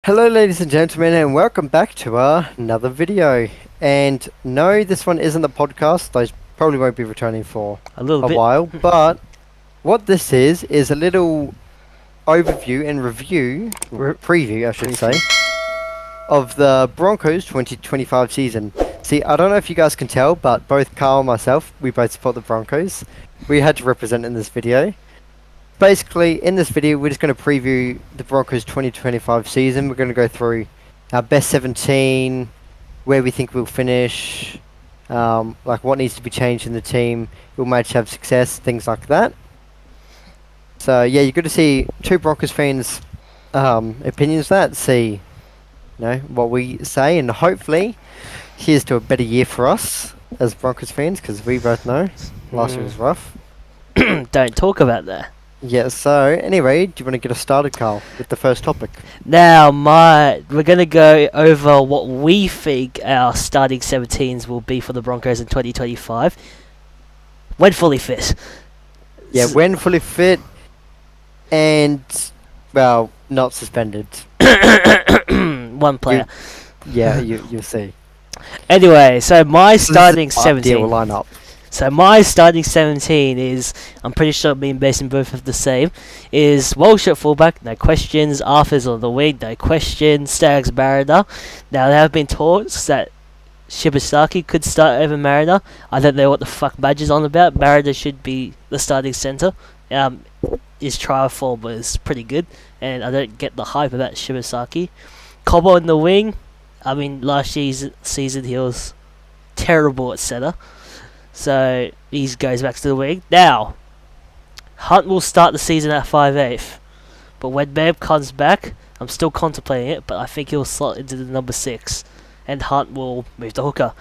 Hello ladies and gentlemen, and welcome back to another video. And no, this one isn't the podcast. I probably won't be returning for A little a bit. while, but what this is a little overview and preview I should say, of the Broncos 2025 season. See, I don't know if you guys can tell, but both Karl and myself, we both support the Broncos. We had to represent in this video. Basically, in this video, we're just going to preview the Broncos 2025 season. We're going to go through our best 17, where we think we'll finish, like what needs to be changed in the team, who might have success, things like that. So yeah, you're going to see two Broncos fans' opinions that, see, what we say, and hopefully, here's to a better year for us as Broncos fans, because we both know last year was rough. Don't talk about that. Yeah, so anyway, do you want to get us started, Karl, with the first topic? Now, we're going to go over what we think our starting 17s will be for the Broncos in 2025 when fully fit. Yeah, when fully fit and, well, not suspended. One player. You'll see. Anyway, so my This is starting the ideal 17. lineup. So my starting 17 is, I'm pretty sure me and Mason both have the same, is Walsh at fullback, no questions. Arthur's on the wing, no questions. Staggs, Mariner. Now there have been talks that Shibasaki could start over Mariner. I don't know what the fuck Badge is on about. Mariner should be the starting centre. His trial form was pretty good, and I don't get the hype about Shibasaki. Cobo in the wing. I mean, last year's season he was terrible at centre. So he goes back to the wing. Now, Hunt will start the season at 5'8", but when Mem comes back, I'm still contemplating it, but I think he'll slot into the number 6, and Hunt will move to hooker.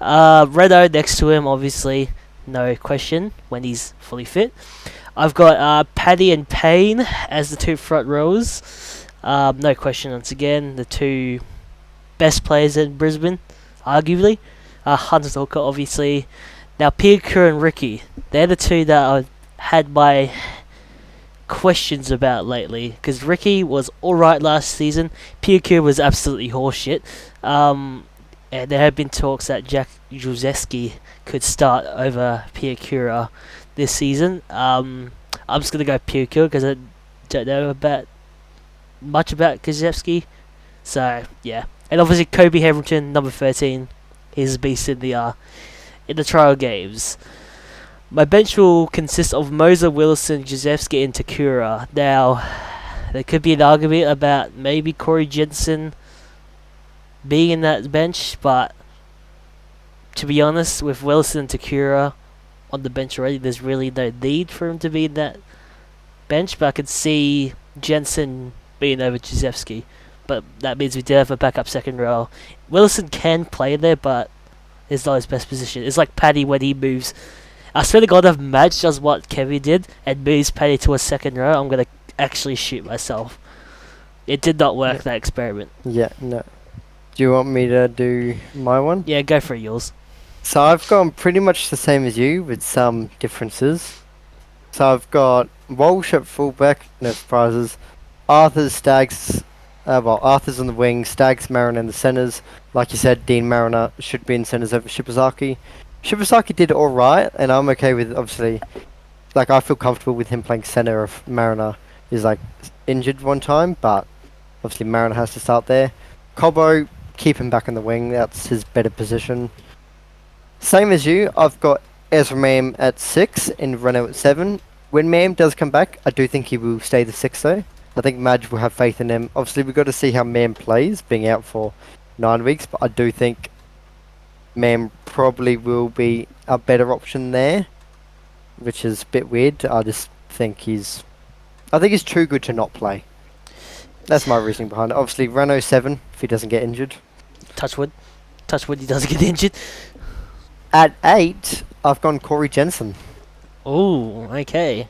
Redo next to him, obviously, no question, when he's fully fit. I've got Paddy and Payne as the two front rows. No question, once again, the two best players in Brisbane, arguably. Hunt and hooker, obviously. Now, Piakur and Ricky, they're the two that I've had my questions about lately. Because Ricky was alright last season. Piakur was absolutely horseshit. And there have been talks that Jack Józefski could start over Piakur this season. I'm just going to go Piakur because I don't know much about Józefski. So, yeah. And obviously, Kobe Hamilton, number 13. He's a beast in the trial games. My bench will consist of Moser, Wilson, Józefski, and Takura. Now, there could be an argument about maybe Corey Jensen being in that bench, but to be honest, with Wilson and Takura on the bench already, there's really no need for him to be in that bench, but I could see Jensen being over Józefski. But that means we do have a backup second row. Wilson can play there, but it's not his best position. It's like Paddy when he moves. I swear to God, if Madge does what Kevin did and moves Paddy to a second row, I'm going to actually shoot myself. It did not work, that experiment. Yeah, no. Do you want me to do my one? Yeah, go for yours. So I've gone pretty much the same as you, with some differences. So I've got Walsh at fullback, no surprises. Arthur's on the wing, Staggs, Mariner in the centres. Like you said, Dean Mariner should be in centres over Shibasaki. Shibasaki did alright, and I'm okay with, obviously, like I feel comfortable with him playing centre if Mariner is like injured one time, but obviously Mariner has to start there. Cobo, keep him back in the wing, that's his better position. Same as you, I've got Ezra Mam at 6 and Renault at 7. When Mam does come back, I do think he will stay the 6 though. I think Madge will have faith in him. Obviously, we've got to see how Mam plays, being out for 9 weeks, but I do think Mam probably will be a better option there, which is a bit weird. I just think he's too good to not play. That's my reasoning behind it. Obviously, Renault 7, if he doesn't get injured. Touchwood, he doesn't get injured. At 8, I've gone Corey Jensen. Oh, okay.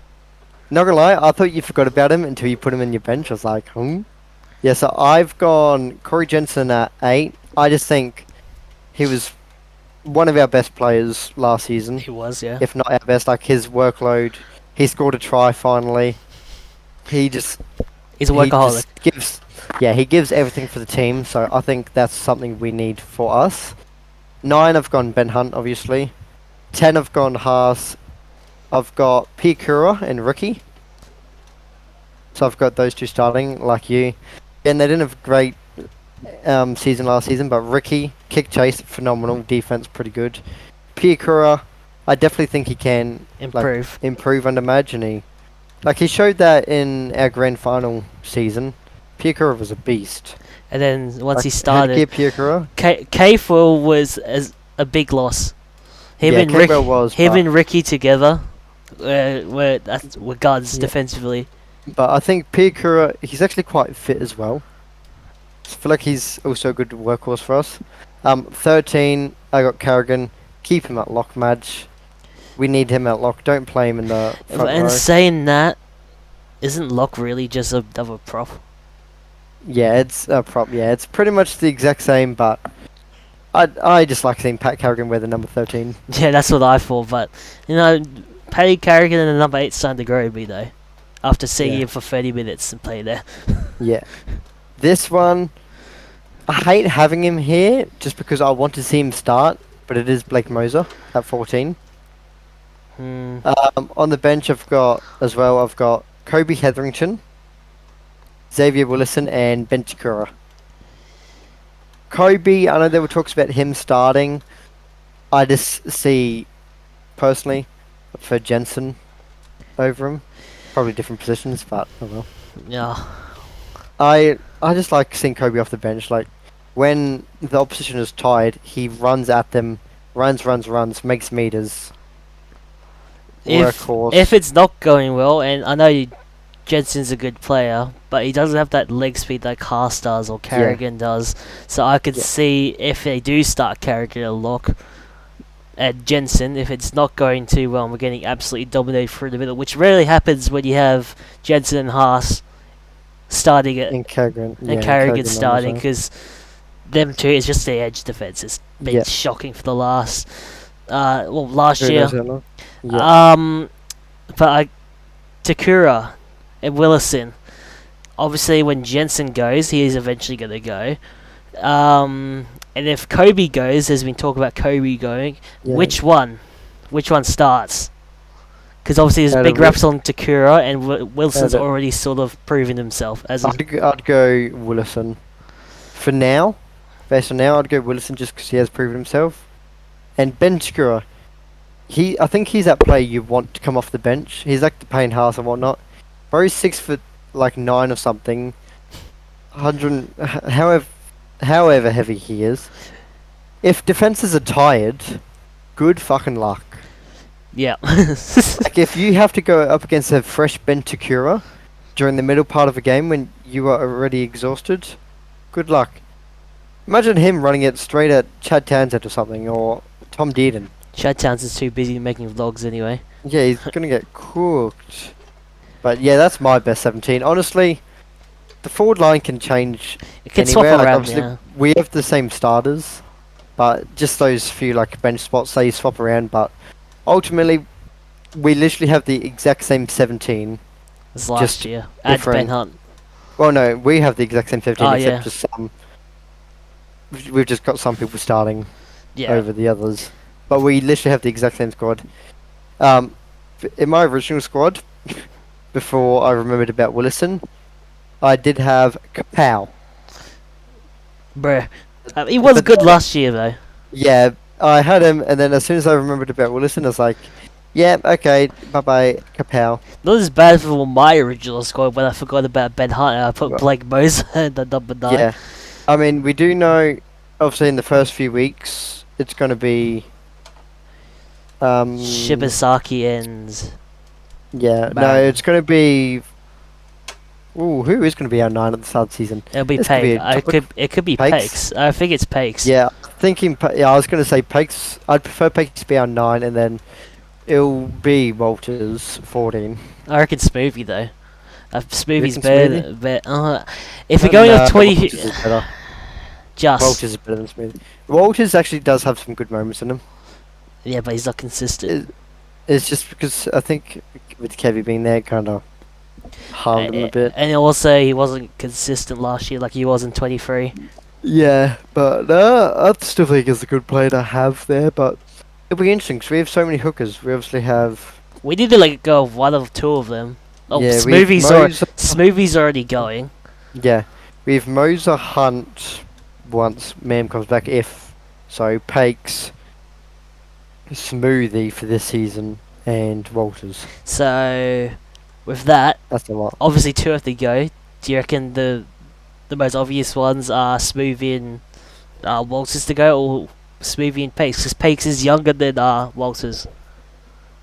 Not gonna lie, I thought you forgot about him until you put him in your bench. I was like, Yeah, so I've gone Corey Jensen at 8. I just think he was one of our best players last season. He was, yeah. If not our best, like his workload. He scored a try finally. He He's a he workaholic. just gives, yeah, he gives everything for the team. So I think that's something we need for us. 9, I've gone Ben Hunt, obviously. 10, I've gone Haas. I've got Piakura and Ricky. So I've got those two starting, like you. And they didn't have a great season last season, but Ricky, kick chase, phenomenal. Defense, pretty good. Piakura, I definitely think he can improve under Madge, and he showed that in our grand final season. Piakura was a beast. And then once he How to started, get Piakura? K4 was a big loss. Him Yeah, and K-Well was, him but- and Ricky together were guards Yeah. defensively. But I think Piakura, he's actually quite fit as well. I feel like he's also a good workhorse for us. 13, I got Carrigan. Keep him at lock, Madge. We need him at lock. Don't play him in the front And row. saying that, isn't Locke really just another prop? Yeah, it's a prop. Yeah, it's pretty much the exact same, but I just like seeing Pat Carrigan wear the number 13. Yeah, that's what I thought. But Paddy Carrigan and the number 8 starting to grow me though. After seeing him for 30 minutes and play there. Yeah. This one, I hate having him here just because I want to see him start, but it is Blake Moser at 14. On the bench, I've got Kobe Hetherington, Xavier Willison, and Ben Takura. Kobe, I know there were talks about him starting. I just see, personally, for Jensen over him. Probably different positions, but oh well. Yeah. I just like seeing Kobe off the bench. Like, when the opposition is tired, he runs at them, runs, makes meters. Workhorse. If it's not going well, and I know Jensen's a good player, but he doesn't have that leg speed like Haas does or Carrigan does. So I could see if they do start Carrigan a lock at Jensen, if it's not going too well and we're getting absolutely dominated through the middle, which rarely happens when you have Jensen and Haas starting it and Carrigan, Carrigan starting, because them two is just the edge defense. It's been shocking for the last year. But Takura and Willison, obviously when Jensen goes, he is eventually going to go. And if Kobe goes, there's been talk about Kobe going. Which one starts? Because obviously there's big raps on Takura, and Wilson's already sort of proven himself as. I'd go Willison. For now, based on now, I'd go Willison just because he has proven himself. And Ben Takura, I think he's that player you want to come off the bench. He's like the Payne Haas and whatnot. Bro, he's 6'9" or something. 100, however heavy he is. If defenses are tired, good fucking luck. Yeah. Like, if you have to go up against a fresh Ben Takura during the middle part of a game when you are already exhausted, good luck. Imagine him running it straight at Chad Townsend or something, or Tom Dearden. Chad Townsend's too busy making vlogs anyway. Yeah, he's gonna get cooked. But yeah, that's my best 17. Honestly, the forward line can change It can anywhere. swap around, obviously, we have the same starters, but just those few bench spots they swap around. But ultimately, we literally have the exact same 17. As last year. Add Ben Hunt. Well, no, we have the exact same 15, except yeah. just we've just got some people starting over the others. But we literally have the exact same squad. In my original squad, before I remembered about Willison, I did have Kapow. Bruh. He was good last year, though. Yeah, I had him, and then as soon as I remembered about Willison, I was like, yeah, okay, bye-bye, Kapow. Not as bad for my original squad when I forgot about Ben Hunt and I put Blake Moser at the number 9. Yeah. I mean, we do know, obviously, in the first few weeks, it's going to be... Shibasaki and... Yeah, no, it's going to be... Ooh, who is going to be our 9 at the start of the season? It'll be Pakes. It could be Pakes. I think it's Pakes. Yeah, I was going to say Pakes. I'd prefer Pakes to be our 9, and then it'll be Walters 14. I reckon Smoothie though. Smoothie's better. If we're going off 20, Walters is better. Walters is better than Smoothie. Walters actually does have some good moments in him. Yeah, but he's not consistent. It's just because I think with Kevy being there, kind of. harmed him a bit. And also he wasn't consistent last year like he was in 23. Yeah, but I still think it's a good player to have there. But it'll be interesting because we have so many hookers. We obviously have. We need to let go of one of two of them. Oh, Yeah, we have Smoothie's already going. Yeah, we have Moser, Hunt once Mam comes back. If so, Pakes, Smoothie for this season, and Walters. So with that, That's a lot. obviously two have to go. Do you reckon the most obvious ones are Smoothie and Walters to go, or Smoothie and Pakes? Because Pakes is younger than Walters.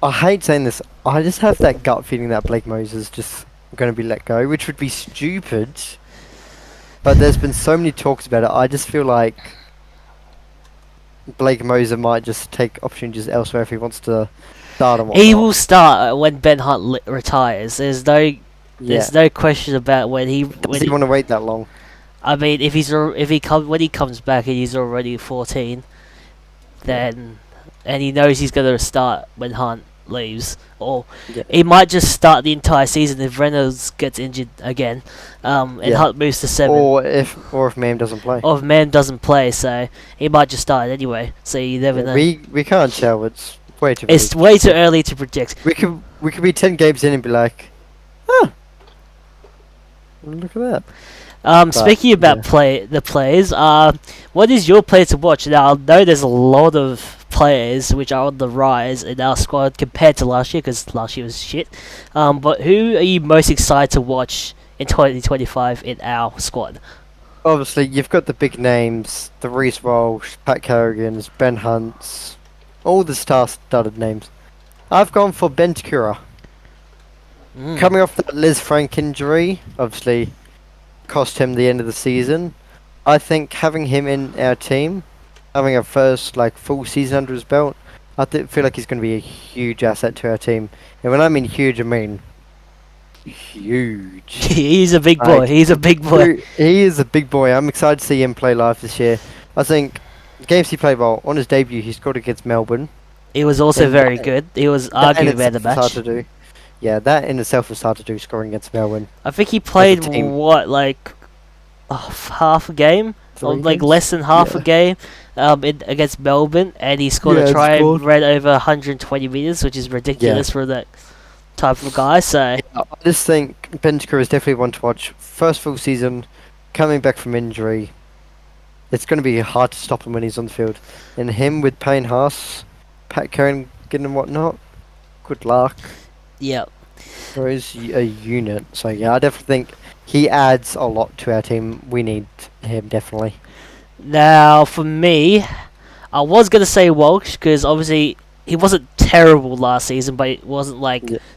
I hate saying this. I just have that gut feeling that Blake Moses just going to be let go, which would be stupid. But there's been so many talks about it. I just feel like Blake Moser might just take opportunities elsewhere if he wants to start and whatnot. He will start when Ben Hunt retires. There's no question about when he. Does he want to wait that long? I mean, when he comes back and he's already 14, then and he knows he's going to start when Hunt leaves, or he might just start the entire season if Reynolds gets injured again, and Hunt moves to 7. Or if Mam doesn't play. Or if Mam doesn't play, so he might just start anyway. So you never know. We can't tell. It's way too. It's way too early to predict. We could be 10 games in and be like, look at that. Speaking about the players, what is your player to watch? Now I know there's a lot of players which are on the rise in our squad compared to last year, because last year was shit. But who are you most excited to watch in 2025 in our squad? Obviously, you've got the big names: the Reece Walsh, Pat Carrigan's, Ben Hunt's, all the star-studded names. I've gone for Ben Takura. Coming off that Liz Frank injury, obviously cost him the end of the season. I think having him in our team, having a first full season under his belt, I feel like he's going to be a huge asset to our team. And when I mean huge, I mean huge. He's a big boy. He is a big boy. I'm excited to see him play live this year. I think the games he played well. On his debut, he scored against Melbourne. He was also very good. He was arguably man of the match. Hard to do. Yeah, that in itself was hard to do, scoring against Melbourne. I think he played half a game, or less than half a game, against Melbourne, and he scored a try and ran over 120 meters, which is ridiculous for that type of guy. So I just think Ben Takura is definitely one to watch. First full season, coming back from injury, it's going to be hard to stop him when he's on the field. And him with Payne Haas, Pat Curran, and whatnot, good luck. Yeah. There is a unit, so yeah, I definitely think he adds a lot to our team. We need him, definitely. Now, for me, I was going to say Walsh, because obviously he wasn't terrible last season, but it wasn't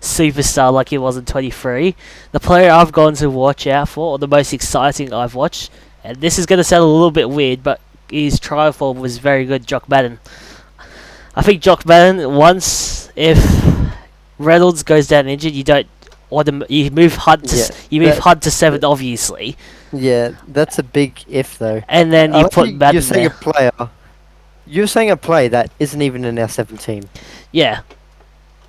superstar like he was in 23. The player I've gone to watch out for, or the most exciting I've watched, and this is going to sound a little bit weird, but his trial form was very good, Jock Madden. I think Jock Madden, if Reynolds goes down injured, you move Hunt to 7, obviously. Yeah, that's a big if though. And then you put Madden You're saying You're saying a player that isn't even in our 17. Yeah.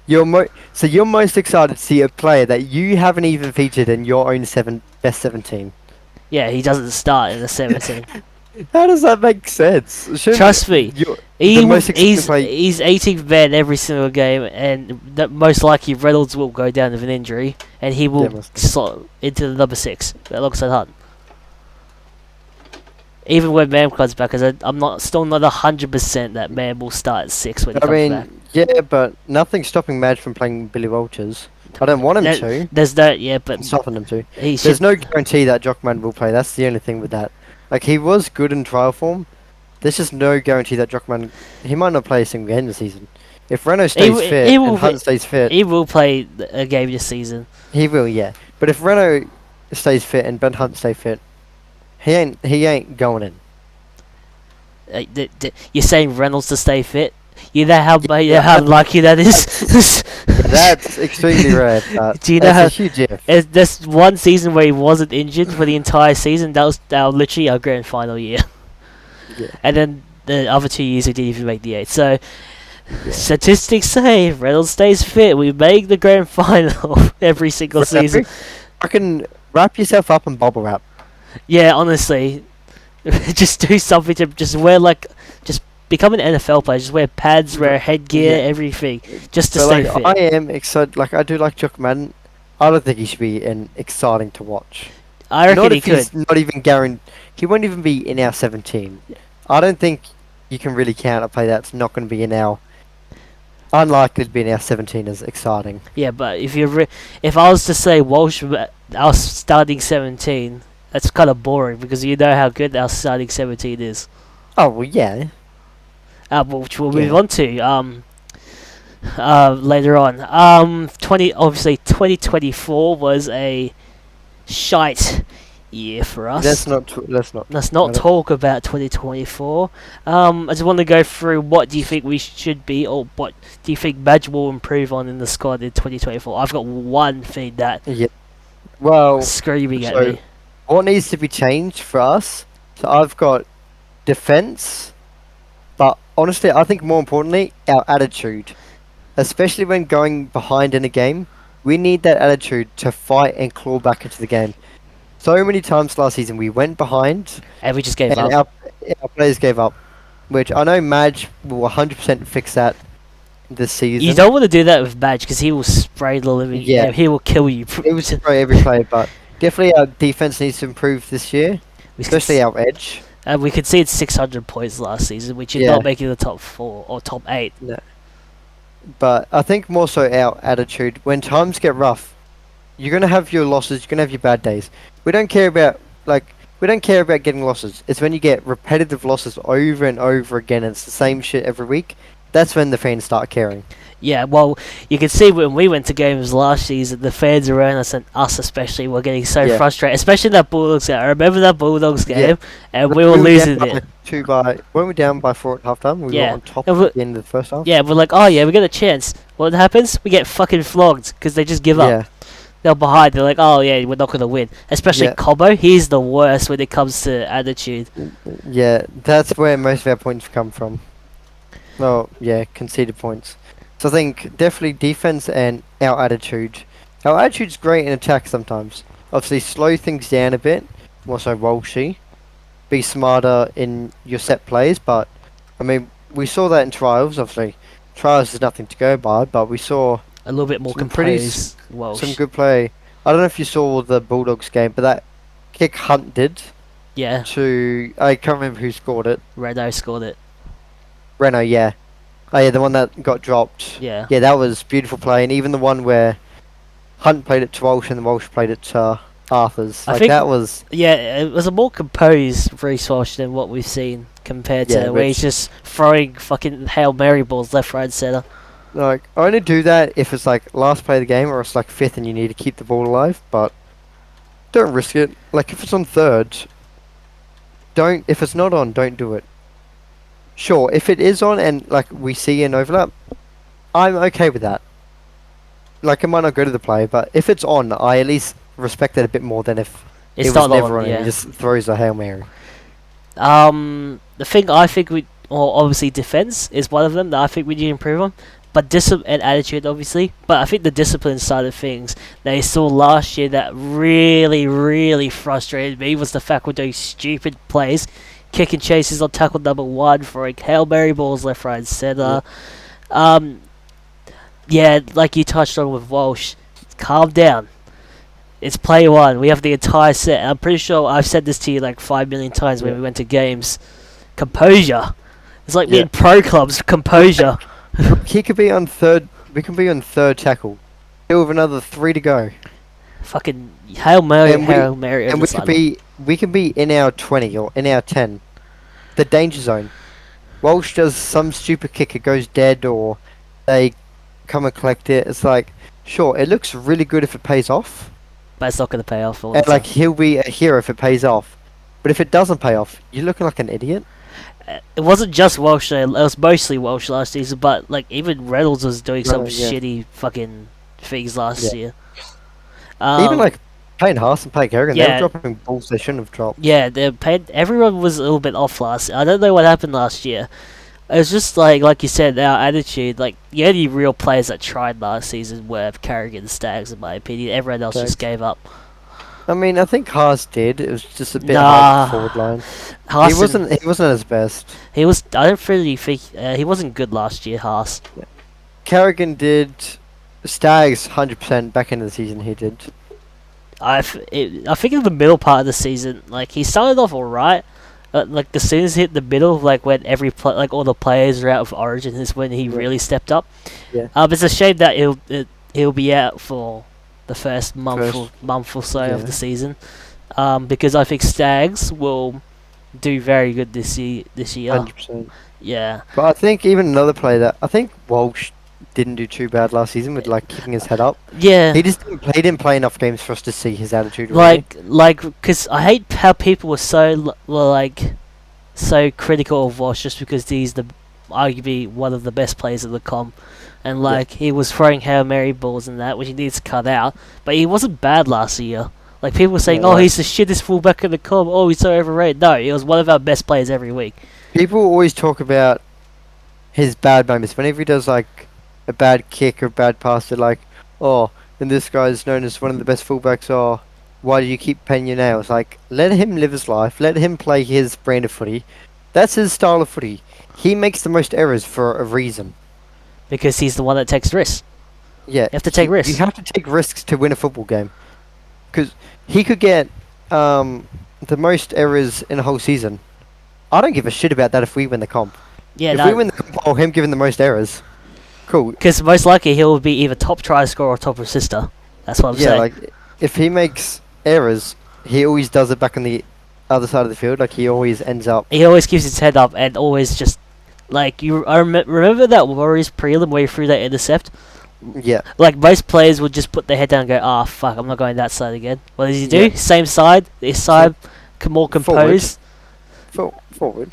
You're most excited to see a player that you haven't even featured in your own best 17. Yeah, he doesn't start in the 17. How does that make sense? Trust me, he's 18th man every single game, and most likely Reynolds will go down with an injury, and he will slot into the number 6 alongside Hunt. Even when Mam comes back, because I'm still not 100% that Mam will start at 6 when he comes back. Yeah, but nothing's stopping Madge from playing Billy Walters. I don't want him to. There's no, but I'm stopping him to. There's no guarantee that Jock Madden will play. That's the only thing with that. He was good in trial form. There's just no guarantee that Jock Madden. He might not play a single game this season. If Renault stays fit and Hunt stays fit, he will play a game this season. He will, yeah. But if Renault stays fit and Ben Hunt stay fit, he ain't going in. You're saying Reynolds to stay fit? You know how lucky that is. That's extremely rare. Do you know how? A huge if. There's one season where he wasn't injured for the entire season. That was literally our grand final year. Yeah. And then the other 2 years he didn't even make the 8. So Yeah. Statistics say if Reynolds stays fit, we make the grand final every single season. I can wrap yourself up in bubble wrap. Yeah, honestly, just do something to just wear just become an NFL player. Just wear pads, wear headgear, Yeah. everything, just to So stay like fit. I am excited. Like I do like Jock Madden. I don't think he should be exciting to watch. I reckon Not he if could. he's not even guaranteed. He won't even be in our 17. I don't think you can really count a play that's not going to be in our. Unlikely to be in our 17 as exciting. Yeah, but if I was to say Walsh, our starting 17, that's kind of boring because you know how good our starting 17 is. Oh well, yeah, Which we'll move yeah. on to later on. 2024 was a shite year for us. Let's not. Let's not talk about 2024. I just want to go through what do you think we should be, or what do you think Madge will improve on in the squad in 2024. I've got one thing that Yeah. Well, screaming at so me. what needs to be changed for us? So I've got defense, but honestly, I think more importantly, our attitude, especially when going behind in a game, we need that attitude to fight and claw back into the game. So many times last season we went behind And we just gave and up. our players gave up, which I know Madge will 100% fix that this season. You don't want to do that with Madge because he will spray the living. Yeah. He will kill you. It was for every player, but definitely our defense needs to improve this year, especially our edge. And we conceded 600 points last season, which is Yeah. not making the top 4 or top 8. No. But I think more so our attitude. When times get rough, you're gonna have your losses. You're gonna have your bad days. We don't care about getting losses. It's when you get repetitive losses over and over again. And it's the same shit every week. That's when the fans start caring. Yeah, well, you can see when we went to games last season, the fans around us and us especially were getting so Yeah. frustrated, especially that Bulldogs game. I remember that Bulldogs game, Yeah. and we were losing down it. weren't we down by 4 at halftime? We Yeah. were on top And we- at the end of the first half. Yeah, we're like, oh yeah, we got a chance. What happens? We get fucking flogged because they just give up. Yeah. They're behind. They're like, oh yeah, we're not gonna win. Especially Yeah. Cobbo, he's the worst when it comes to attitude. Yeah, that's where most of our points come from. Well, yeah, conceded points. So I think definitely defense and our attitude. Our attitude's great in attack sometimes. Obviously, slow things down a bit. More so Walshy. Be smarter in your set plays, but I mean, we saw that in trials. Obviously, trials is nothing to go by, but we saw A little bit more Some pretty composed. Welsh. some good play. I don't know if you saw the Bulldogs game, but that kick Hunt did Yeah, to I can't remember who scored it. Renault scored it. Renault, yeah. Oh yeah, the one that got dropped. Yeah. Yeah, that was beautiful play, and even the one where Hunt played it to Walsh and Walsh played it to Arthur's. I Like think- that was Yeah, it was a more composed Reece Walsh than what we've seen compared to Yeah, where he's which- just throwing fucking Hail Mary balls left, right, and centre. like I only do that if it's like last play of the game or it's like fifth and you need to keep the ball alive, but don't risk it. Like if it's on third, don't. If it's not on, don't do it. Sure, if it is on and like we see an overlap, I'm okay with that. Like it might not go to the play, but if it's on, I at least respect it a bit more than if It's it was not never on, on and yeah. he just throws a Hail Mary. The thing I think obviously defense is one of them that I think we need to improve on, but discipline and attitude obviously. But I think the discipline side of things that I saw last year that really, really frustrated me was the fact we're doing stupid plays, kicking chases on tackle number 1, throwing Hail Mary balls left, right, and centre. Yeah, like you touched on with Walsh, calm down. It's play 1. We have the entire set. I'm pretty sure I've said this to you like 5 million times when Yeah. we went to games. Composure. It's like Yeah. being pro clubs. Composure. He could be on third. We can be on third tackle. Still with another 3 to go, Fucking Hail Mary, And we- Hail Mary. over and the sideline. we can be in our 20 or in our 10, the danger zone. Walsh does some stupid kick, it goes dead, or they come and collect it. It's like, sure, it looks really good if it pays off, But it's not going to pay off. and like he'll be a hero if it pays off. But if it doesn't pay off, you're looking like an idiot. It wasn't just Welsh though, it was mostly Welsh last season, but like even Reynolds was doing some Reynolds, yeah. shitty fucking things last Yeah. year. Even like Payne Haas and Payne Kerrigan, they yeah. were dropping balls they shouldn't have dropped. Yeah, they paid. Everyone was a little bit off last. I don't know what happened last year. It's just like you said, our attitude. Like the only real players that tried last season were Carrigan and Stags, in my opinion. Everyone else just Stags. gave up. I mean, I think Haas did. It was just a bit hard with the forward Nah, line. He Haas. wasn't. He wasn't at his best. He was. I don't really think he wasn't good last year. Haas. Carrigan did. Stags 100% back into the season. He did. I think in the middle part of the season, like he started off alright. Like as soon as he hit the middle, like when like all the players are out of Origin, is when he Yeah. really stepped up. Yeah. It's a shame that he'll be out for the first month or so of Yeah. the season. Because I think Stags will do very good this year. 100%. Yeah. But I think even another player that I think Walsh didn't do too bad last season with like keeping his head up. Yeah. He didn't play enough games for us to see his attitude. Really. Because I hate how people were so critical of Walsh just because he's arguably one of the best players of the comp, and he was throwing Hail Mary balls and that, which he needs to cut out. But he wasn't bad last year. Like people were saying, Yeah, he's the shittest fullback in the comp. Oh, he's so overrated. No, he was one of our best players every week. People always talk about his bad moments whenever he does like a bad kick or a bad pass. They're like, oh, and this guy is known as one of the best fullbacks. Oh, why do you keep painting your nails? Like, let him live his life. Let him play his brand of footy. That's his style of footy. He makes the most errors for a reason. Because he's the one that takes risks. Yeah, You have to take risks. You have to take risks to win a football game. Because he could get the most errors in a whole season. I don't give a shit about that if we win the comp. Yeah, If we win the comp, or him giving the most errors, cool. because most likely he'll be either top try scorer or top assister. That's what I'm Yeah, saying. like if he makes errors, he always does it back on the other side of the field. Like he always ends up. He always keeps his head up and always just remember that Warriors prelim where he threw that intercept. Yeah, Like most players would just put their head down and go, "Ah, fuck, I'm not going that side again." What does he do? Yeah. Same side, this side, more composed. forward.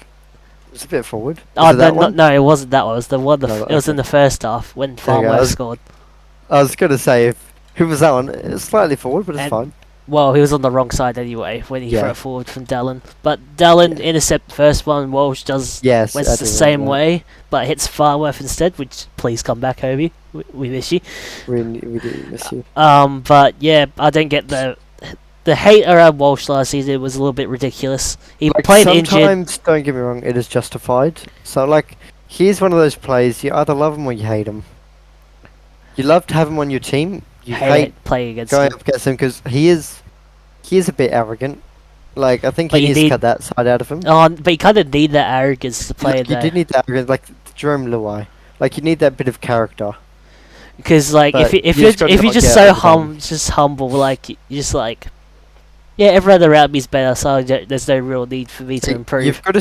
It's a bit forward. Oh Is it that one? no, it wasn't that one. It was the one. No, It was in the first half when There you go. Farmwell scored. I was gonna say who was that one? It's slightly forward, but it's And- fine. Well, he was on the wrong side anyway when he Yeah. threw it forward from Dallin. But Dallin intercept the first one. Walsh does Yes, went I the do same remember way, but hits Farworth instead. Which please come back, Hobie. We miss you. that. We do miss you. But yeah, I don't get the hate around Walsh last season. It was a little bit ridiculous. He Like, played injured. sometimes, don't get me wrong, it is justified. So like, he's one of those players you either love him or you hate him. You love to have him on your team. You hate playing against going him. up against him because he is a bit arrogant. Like I think But he you needs to need- cut that side out of him. But you kind of need that arrogance to play Like, you there. did need that arrogance, like Jerome Luai. Like you need that bit of character. Because like But if you just gotta you're not just get so overdone. humble, like you're just like, yeah, everyone around me's better, so there's no real need for me to improve. You've got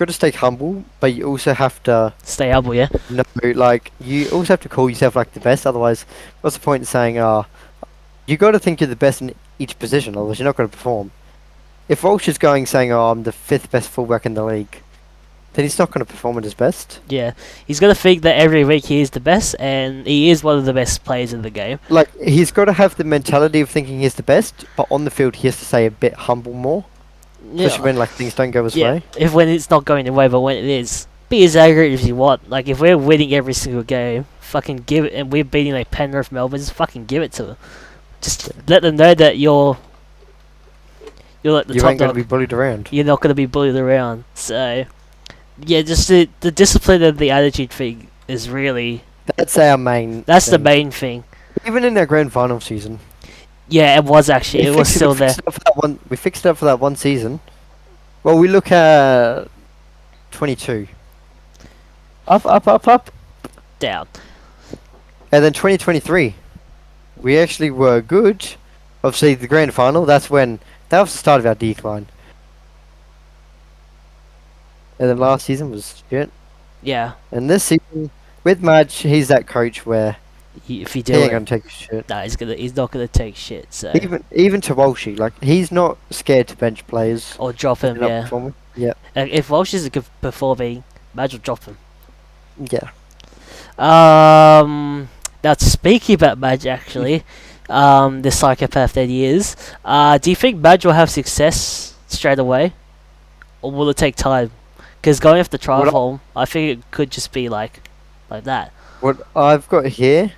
to stay humble, but you also have to Stay humble, yeah. know, like you also have to call yourself like the best. Otherwise, what's the point in saying, you got to think you're the best in each position, otherwise you're not going to perform. If Walsh is going saying, "Oh, I'm the fifth best fullback in the league," then he's not going to perform at his best. Yeah, he's gonna think that every week he is the best, and he is one of the best players in the game. Like he's got to have the mentality of thinking he's the best, but on the field he has to stay a bit humble more, especially when like things don't go his way. If when it's not going the way, but when it is, be as arrogant as you want. Like if we're winning every single game, fucking give it, and we're beating like Penrith, Melbourne, just fucking give it to them. Just let them know that you're like the You top ain't going to dog. be bullied around. You're not gonna be bullied around. So yeah, just the discipline and the attitude thing is really That's our main. that's the thing. main thing. Even in our grand final season, Yeah, it was actually. It was fixed still we there. fixed it up for that one. We fixed it up for that one season. Well, we look at 22. Up, Down. and then 2023. We actually were good. Obviously, the grand final. That was the start of our decline. And then last season was shit. Yeah. And this season, with Madge, he's that coach where If you he do ain't it, gonna take shit. no, he's not gonna take shit. So Even to Walshy, like he's not scared to bench players. or drop him. They're not Yeah. performing. Yeah, If Walsh is performing, Madge will drop him. yeah. Now speaking about Madge, actually, the psychopath that he is, do you think Madge will have success straight away, or will it take time? Because going off the trial What I, form, I think it could just be like that. what I've got here,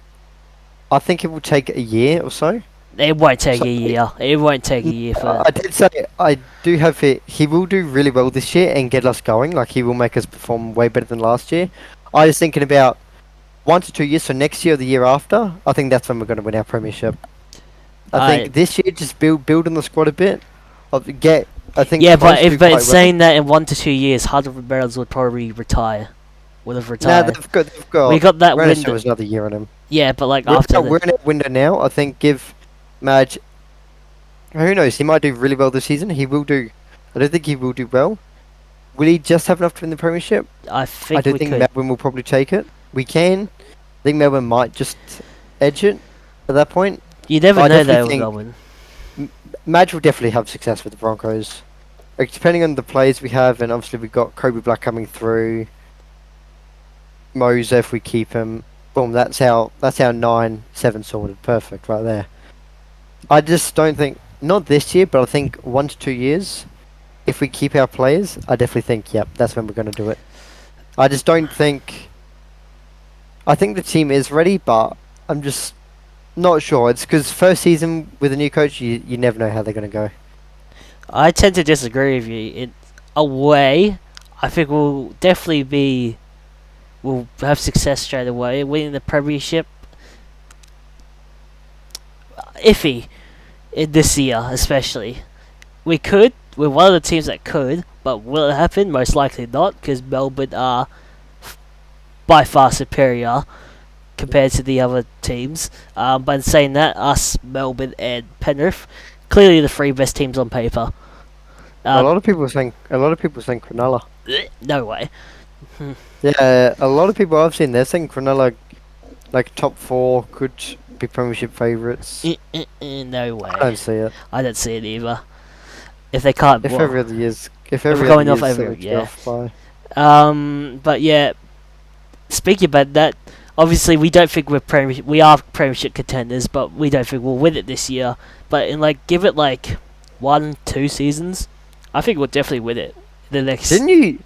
I think it will take a year or so. It won't take So a year. It won't take a year for. I did say I do have it. He will do really well this year and get us going. Like he will make us perform way better than last year. I was thinking about 1 to 2 years. So next year or the year after, I think that's when we're going to win our premiership. I think this year just build on the squad a bit. Get I think Yeah, Close but do if quite it's saying that in 1 to 2 years, Huddersfield Barons would probably retire. Would have Nah, retired. they've got. We got that Renaissance window. was another year on him. Yeah, but like after We're in a window now. I think give Madge. Who knows? He might do really well this season. He will do. I don't think he will do well. Will he just have enough to win the premiership? I I think don't we think could. Melbourne will probably take it. We can. I think Melbourne might just edge it at that point. You never I know though definitely with think Melbourne. Madge will definitely have success with the Broncos. Like, depending on the players we have, and obviously we've got Kobe Black coming through. Moser, if we keep him, boom. That's our 9-7 sorted. Perfect right there. I just don't think not this year, but I think 1 to 2 years. If we keep our players, I definitely think yep, that's when we're going to do it. I just don't think. I think the team is ready, but I'm just not sure. It's because first season with a new coach, you never know how they're going to go. I tend to disagree with you. In a way, I think we'll have success straight away. Winning the premiership, iffy in this year especially. We're one of the teams that could, but will it happen? Most likely not, because Melbourne are by far superior compared to the other teams. But in saying that, us, Melbourne, and Penrith, clearly the three best teams on paper. A lot of people think Cronulla. No way. Yeah, a lot of people I've seen they're saying Cronulla like top 4 could be premiership favourites. No way. I don't see it. I don't see it either. If they can't, If well, every other year's we're going off year's every- six yeah. off by. But yeah, speaking about that, obviously we don't think we are premiership contenders, but we don't think we'll win it this year. But in give it 1-2 seasons, I think we'll definitely win it. The next. Didn't you?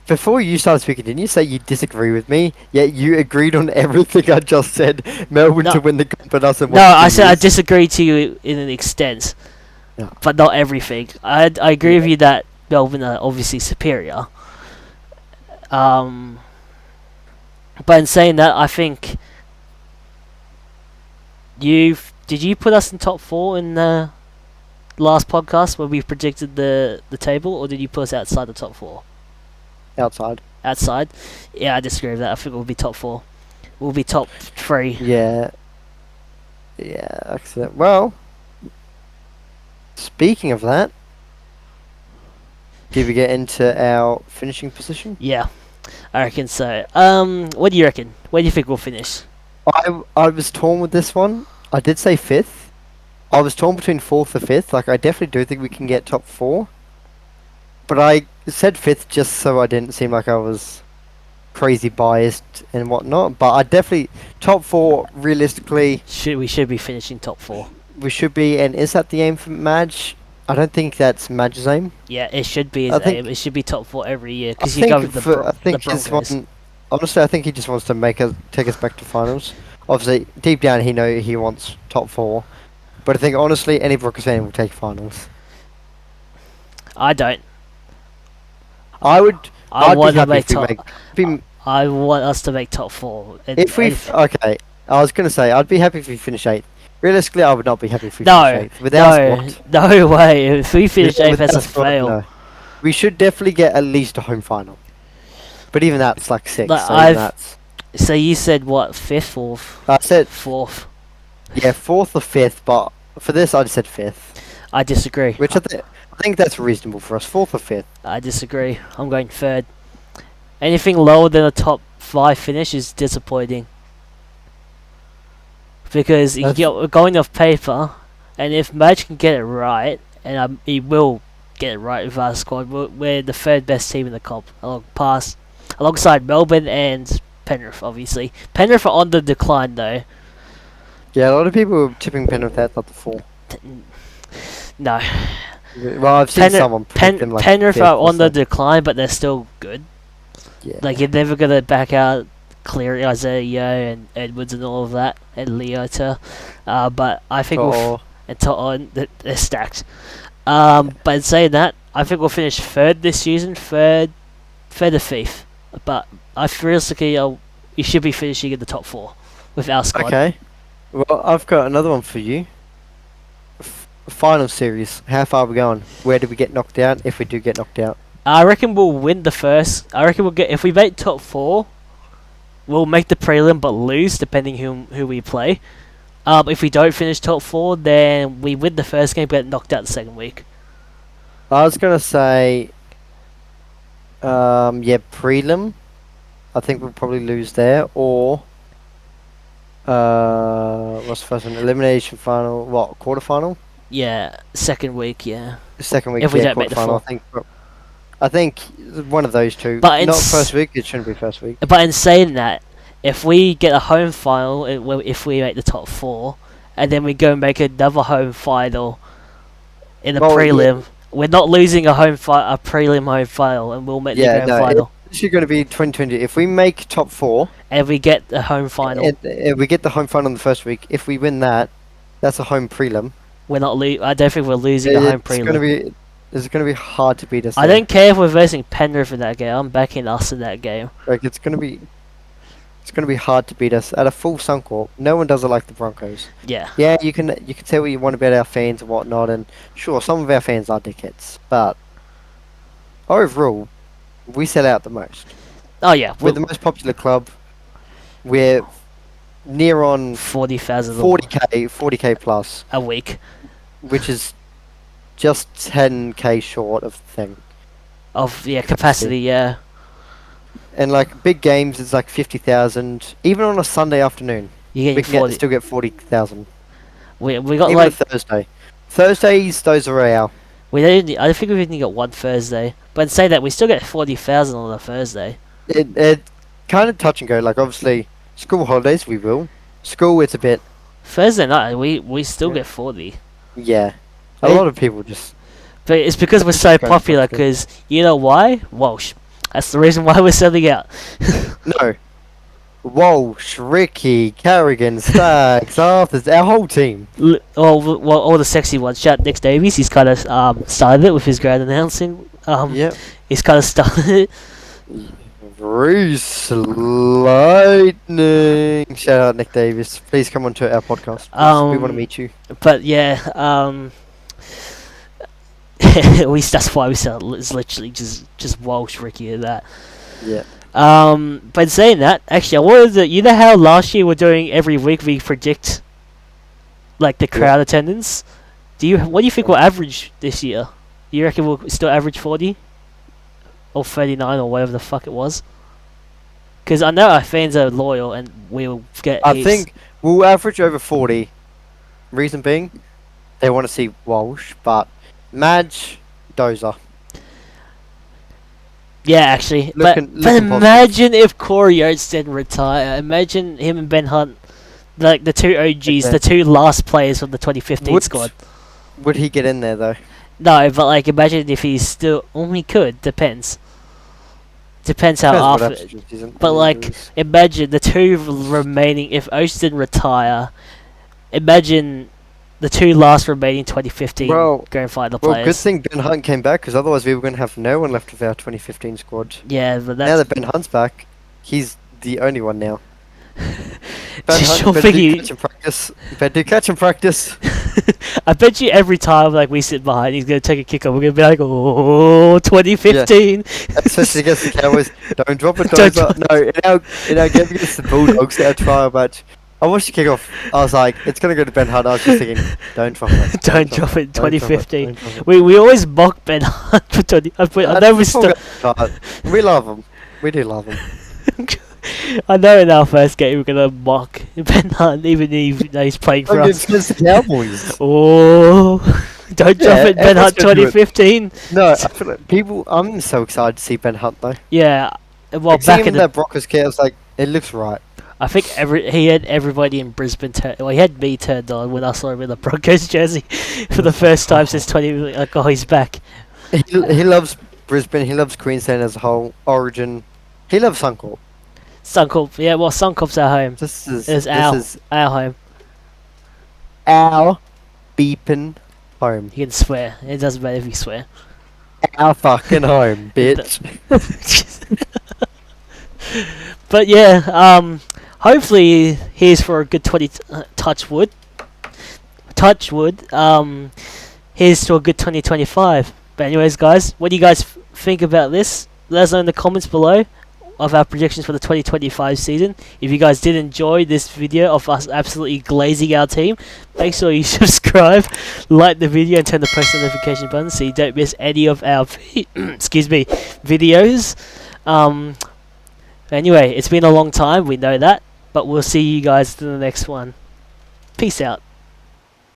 Before you started speaking, didn't you say you disagree with me? Yet you agreed on everything I just said. Melbourne No. to win the cup and us in No, 1 to 2 I said I years. disagree to you in an extent, Yeah. but not everything. I agree with you that Melbourne are obviously superior. But in saying that, I think did you put us in top 4 in the last podcast where we predicted the table, or did you put us outside the top 4? Outside. Outside? Yeah, I disagree with that. I think we'll be top 4. We'll be top 3. Yeah. Yeah, excellent. Well, speaking of that, did we get into our finishing position? Yeah, I reckon so. What do you reckon? Where do you think we'll finish? I was torn with this one. I did say 5th. I was torn between 4th or 5th. Like, I definitely do think we can get top 4. But I said 5th just so I didn't seem like I was crazy biased and whatnot. But I definitely top 4 realistically We should be finishing top 4. we should be. And is that the aim for Madge? I don't think that's Madge's aim. Yeah, it should be I his think- aim. It should be top 4 every year I because you go think with the I think the this Broncos. one. Honestly, I think he just wants to take us back to finals. Obviously, deep down, he wants top 4. But I think honestly, any Broncos fan will take finals. I don't. I would. I I'd want be to happy make if we top. make. Be, I want us to make top 4. if we okay, I was gonna say I'd be happy if we finish 8th. Realistically, I would not be happy if we finish 8th. With our squad, no way. If we finish with 8th, that's our a squad, fail. no. We should definitely get at least a home final. But even that's like 6. Like, So even that's. So you said what? 5th, 4th, I said 4th. yeah, 4th or 5th, but for this I just said 5th, I disagree. which I think that's reasonable for us. 4th or 5th. I disagree. I'm going 3rd. Anything lower than a top 5 finish is disappointing. Because we're going off paper, and if Madge can get it right, and he will get it right with our squad, we're the 3rd best team in the comp, alongside Melbourne and Penrith, obviously. Penrith are on the decline, though. Yeah, a lot of people were tipping Penrith out at the 4. No. Well, I've seen someone pick them like Penrith fifth are or on the something. decline, but they're still good. Yeah. Like, you're never gonna back out Cleary, Isaiah Yeo, and Edwards and all of that, and Leota. But I think Or and To'o, they're stacked. But in saying that, I think we'll finish third this season, third or fifth. But realistically, we should be finishing in the top four with our squad. okay. Well, I've got another one for you. Final series. How far are we going? Where do we get knocked out if we do get knocked out? I reckon we'll win the first. I reckon we'll get, if we make top four, we'll make the prelim but lose depending who we play. If we don't finish top four, then we win the first game but get knocked out the second week. I was gonna say, yeah, prelim. I think we'll probably lose there, or what's the first one? Elimination final. What, quarterfinal? Yeah, second week, yeah. Second week. If we yeah, don't make the quarterfinal. four. I think one of those two. But Not first week. It shouldn't be first week. But in saying that, if we get a home final, if we make the top four, and then we go and make another home final in a prelim, we're not losing a prelim home final, and we'll make the grand final. This is going to be 2020. If we make top four, and we get the home final, and we get the home final in the first week. If we win that, that's a home prelim. We're not. I don't think we're losing a home prelim. It's going to be hard to beat us. I don't care if we're versing Penrith in that game. I'm backing us in that game. Like it's going to be hard to beat us at a full Suncorp. No one does it like the Broncos. Yeah. Yeah, you can say what you want about our fans and whatnot, and sure, some of our fans are dickheads, but overall, we sell out the most. Oh yeah, We're the most popular club. We're near on 40,000. 40k plus a week, which is just 10k short of the thing. Of capacity, yeah. And like big games, it's like 50,000. Even on a Sunday afternoon, You we get can still get 40,000. We got even like a Thursday. Thursdays, those are our. I think we've only got one Thursday, but say that we still get 40,000 on a Thursday. It kind of touch and go. Like obviously, school holidays we will. School, it's a bit. Thursday night we still get 40. Yeah, a lot of people just. But it's because we're so popular. Because you know why? Walsh. That's the reason why we're selling out. No. Walsh, Ricky, Carrigan, Staggs, Arthurs, our whole team. All the sexy ones. Shout Nick Davies. He's kind of started it with his grand announcing. Yep. He's kind of started it. Bruce Lightning. Shout out Nick Davis. Please come on to our podcast. We want to meet you. But yeah, that's why we sell. It's literally just Walsh, Ricky, and that. Yeah. But in saying that, actually, I wanted to. You know how last year we're doing every week we predict, like the crowd attendance. What do you think we'll average this year? You reckon we'll still average 40, or 39, or whatever the fuck it was? Because I know our fans are loyal and we'll get. I think we'll average over 40. Reason being, they want to see Walsh, but Madge, Dozer. Yeah, actually. Looking But imagine if Corey Oates didn't retire. Imagine him and Ben Hunt, like the two OGs, the two last players from the 2015 squad. Would he get in there though? No, but like imagine if he's still. He could. Depends. Depends how often. But like, imagine the two remaining. If Oates didn't retire, imagine the two last remaining 2015 grand final players. Well, good thing Ben Hunt came back, because otherwise we were going to have no one left of our 2015 squad. Yeah, but now that Ben Hunt's back, he's the only one now. Ben Hunt, better do catch and practice. Better do catch and practice. I bet you every time like we sit behind, he's going to take a kick off. We're going to be like, oh, 2015. Yeah. Especially against the Cowboys. Don't drop it, No, in our game against the Bulldogs, our trial match, I watched the kickoff. I was like, it's going to go to Ben Hunt. I was just thinking, don't drop it. Don't drop it, 2015. We always mock Ben Hunt for 20. I know we love him. We do love him. I know in our first game we're going to mock Ben Hunt, even though he's playing for us. Against the Cowboys. Oh, don't drop it, Ben Hunt 2015. No, I feel like I'm so excited to see Ben Hunt though. Yeah. Well, back in that Broncos kit, I was like, it looks right. I think he had everybody in Brisbane. He had me turned on when I saw him in the Broncos jersey for the first time since 20. Like, oh, he's back. He loves Brisbane. He loves Queensland as a whole. Origin. He loves Suncorp. Suncorp, yeah. Well, Suncorp's our home. This is It's our home. our beeping home. You can swear. It doesn't matter if you swear. Our fucking home, bitch. But yeah, hopefully here's for a good 20 touch wood. Here's to a good 2025. But anyways, guys, what do you guys think about this? Let us know in the comments below of our predictions for the 2025 season. If you guys did enjoy this video of us absolutely glazing our team, make sure you subscribe, like the video, and turn the post notification button so you don't miss any of our videos. Anyway, it's been a long time, we know that, but we'll see you guys in the next one. Peace out.